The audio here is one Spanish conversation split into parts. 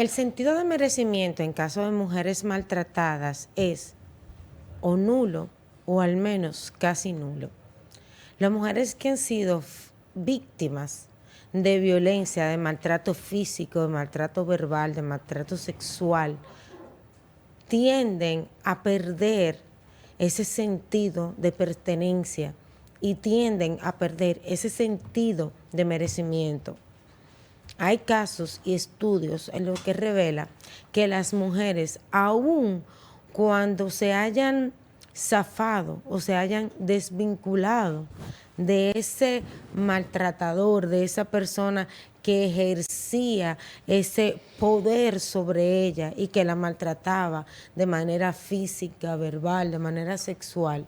El sentido de merecimiento en caso de mujeres maltratadas es o nulo o al menos casi nulo. Las mujeres que han sido víctimas de violencia, de maltrato físico, de maltrato verbal, de maltrato sexual, tienden a perder ese sentido de pertenencia y tienden a perder ese sentido de merecimiento. Hay casos y estudios en los que revela que las mujeres, aun cuando se hayan zafado o se hayan desvinculado de ese maltratador, de esa persona que ejercía ese poder sobre ella y que la maltrataba de manera física, verbal, de manera sexual,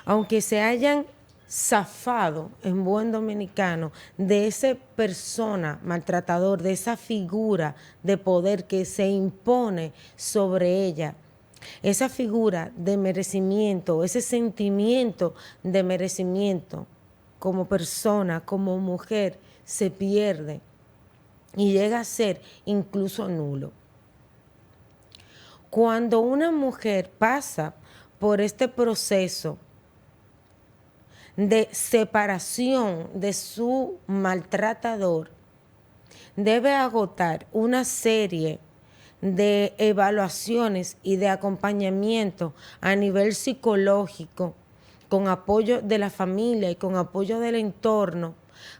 aunque se hayan zafado en buen dominicano de esa persona maltratador, de esa figura de poder que se impone sobre ella, esa figura de merecimiento, ese sentimiento de merecimiento como persona, como mujer, se pierde y llega a ser incluso nulo. Cuando una mujer pasa por este proceso de separación de su maltratador, debe agotar una serie de evaluaciones y de acompañamiento a nivel psicológico, con apoyo de la familia y con apoyo del entorno,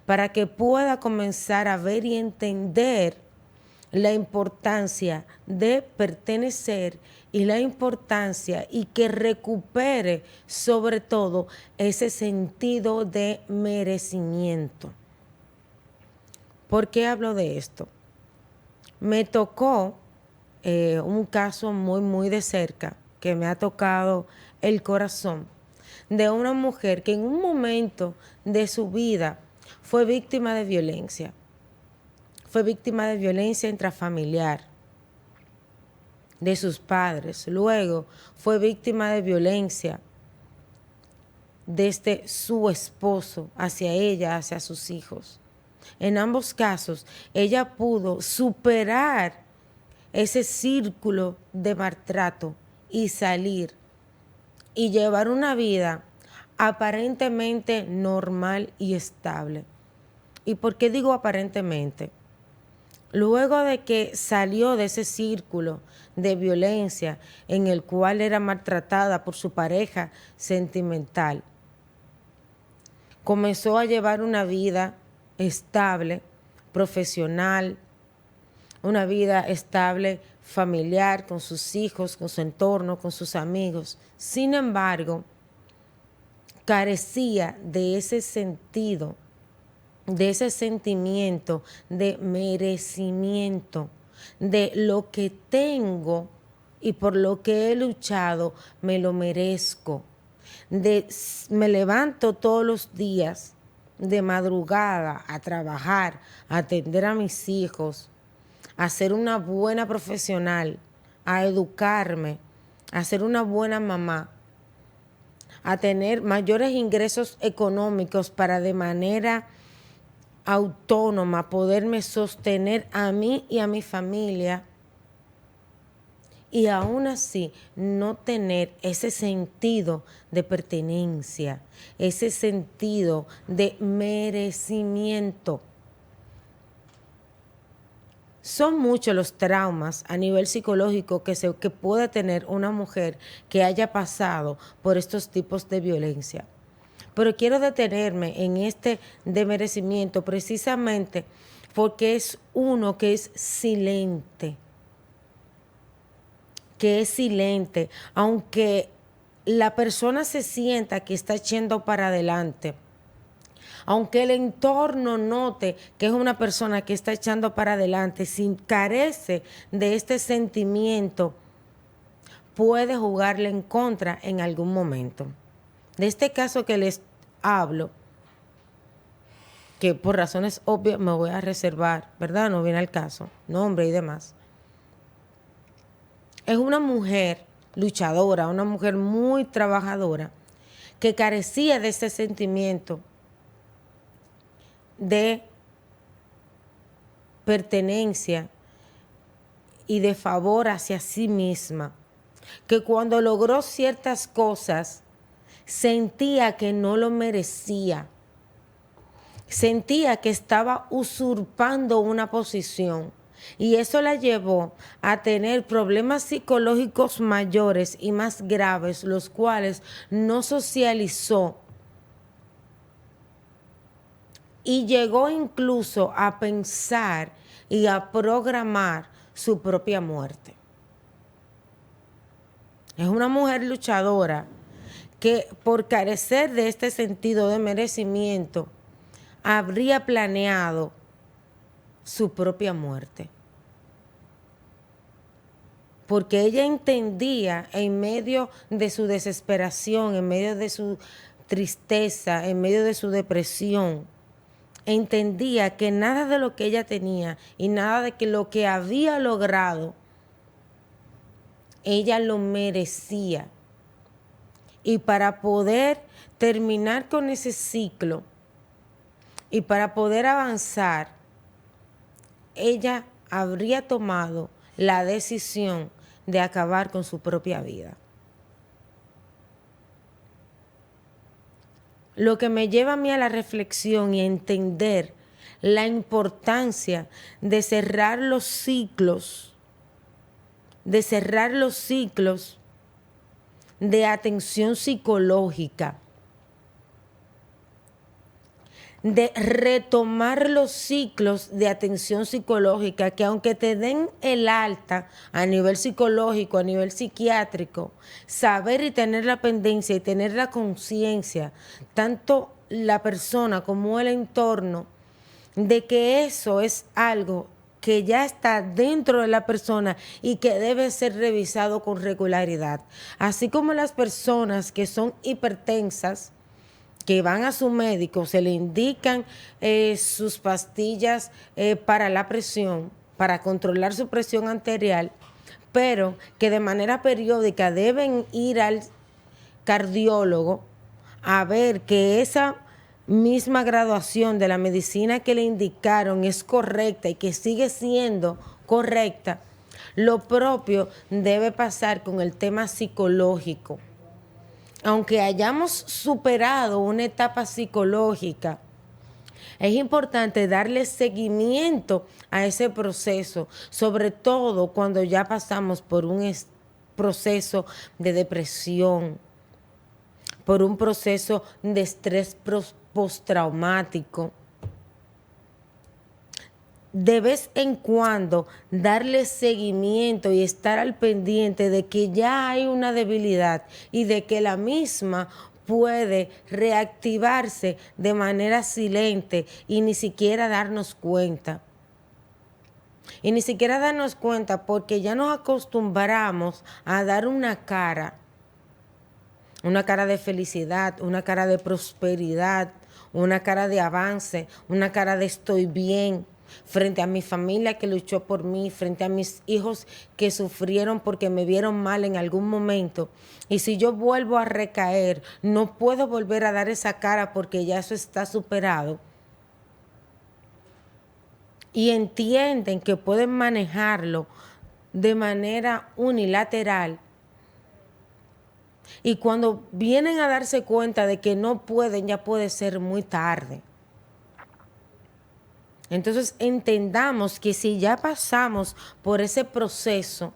para que pueda comenzar a ver y entender la importancia de pertenecer y la importancia y que recupere sobre todo ese sentido de merecimiento. ¿Por qué hablo de esto? Me tocó un caso muy de cerca que me ha tocado el corazón de una mujer que en un momento de su vida fue víctima de violencia. Fue víctima de violencia intrafamiliar de sus padres. Luego fue víctima de violencia desde su esposo hacia ella, hacia sus hijos. En ambos casos, ella pudo superar ese círculo de maltrato y salir y llevar una vida aparentemente normal y estable. ¿Y por qué digo aparentemente? Luego de que salió de ese círculo de violencia en el cual era maltratada por su pareja sentimental, comenzó a llevar una vida estable, profesional, una vida estable familiar, con sus hijos, con su entorno, con sus amigos. Sin embargo, carecía de ese sentido, de ese sentimiento de merecimiento, de lo que tengo y por lo que he luchado, me lo merezco. Me levanto todos los días de madrugada a trabajar, a atender a mis hijos, a ser una buena profesional, a educarme, a ser una buena mamá, a tener mayores ingresos económicos para de manera autónoma poderme sostener a mí y a mi familia, y aún así no tener ese sentido de pertenencia, ese sentido de merecimiento. Son muchos los traumas a nivel psicológico que puede tener una mujer que haya pasado por estos tipos de violencia. Pero quiero detenerme en este de merecimiento precisamente porque es uno que es silente, aunque la persona se sienta que está yendo para adelante, aunque el entorno note que es una persona que está echando para adelante, si carece de este sentimiento, puede jugarle en contra en algún momento. De este caso que les hablo, que por razones obvias me voy a reservar, ¿verdad? No viene al caso, nombre y demás. Es una mujer luchadora, una mujer muy trabajadora, que carecía de ese sentimiento de pertenencia y de favor hacia sí misma, que cuando logró ciertas cosas sentía que no lo merecía, sentía que estaba usurpando una posición. Y eso la llevó a tener problemas psicológicos mayores y más graves, los cuales no socializó. Y llegó incluso a pensar y a programar su propia muerte. Es una mujer luchadora que, por carecer de este sentido de merecimiento, habría planeado su propia muerte. Porque ella entendía, en medio de su desesperación, en medio de su tristeza, en medio de su depresión, entendía que nada de lo que ella tenía y nada de que lo que había logrado, ella lo merecía. Y para poder terminar con ese ciclo y para poder avanzar, ella habría tomado la decisión de acabar con su propia vida. Lo que me lleva a mí a la reflexión y a entender la importancia de cerrar los ciclos, de atención psicológica, de retomar los ciclos de atención psicológica, que aunque te den el alta a nivel psicológico, a nivel psiquiátrico, saber y tener la pendencia y tener la conciencia, tanto la persona como el entorno, de que eso es algo que ya está dentro de la persona y que debe ser revisado con regularidad. Así como las personas que son hipertensas, que van a su médico, se le indican sus pastillas para la presión, para controlar su presión arterial, pero que de manera periódica deben ir al cardiólogo a ver que esa misma graduación de la medicina que le indicaron es correcta y que sigue siendo correcta. Lo propio debe pasar con el tema psicológico. Aunque hayamos superado una etapa psicológica, es importante darle seguimiento a ese proceso, sobre todo cuando ya pasamos por un proceso de depresión, por un proceso de estrés postraumático. De vez en cuando darle seguimiento y estar al pendiente de que ya hay una debilidad y de que la misma puede reactivarse de manera silente y ni siquiera darnos cuenta. Y ni siquiera darnos cuenta porque ya nos acostumbramos a dar una cara de felicidad, una cara de prosperidad, una cara de avance, una cara de estoy bien, frente a mi familia que luchó por mí, frente a mis hijos que sufrieron porque me vieron mal en algún momento. Y si yo vuelvo a recaer, no puedo volver a dar esa cara porque ya eso está superado. Y entienden que pueden manejarlo de manera unilateral. Y cuando vienen a darse cuenta de que no pueden, ya puede ser muy tarde. Entonces entendamos que si ya pasamos por ese proceso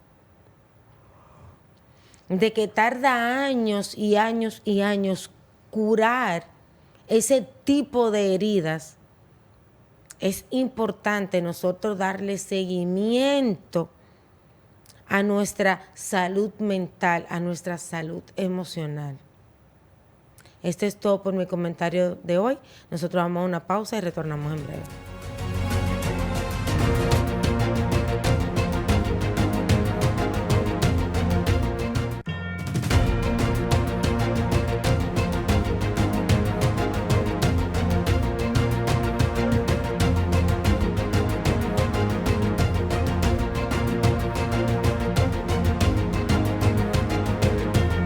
de que tarda años y años y años curar ese tipo de heridas, es importante nosotros darle seguimiento a nuestra salud mental, a nuestra salud emocional. Este es todo por mi comentario de hoy. Nosotros vamos a una pausa y retornamos en breve.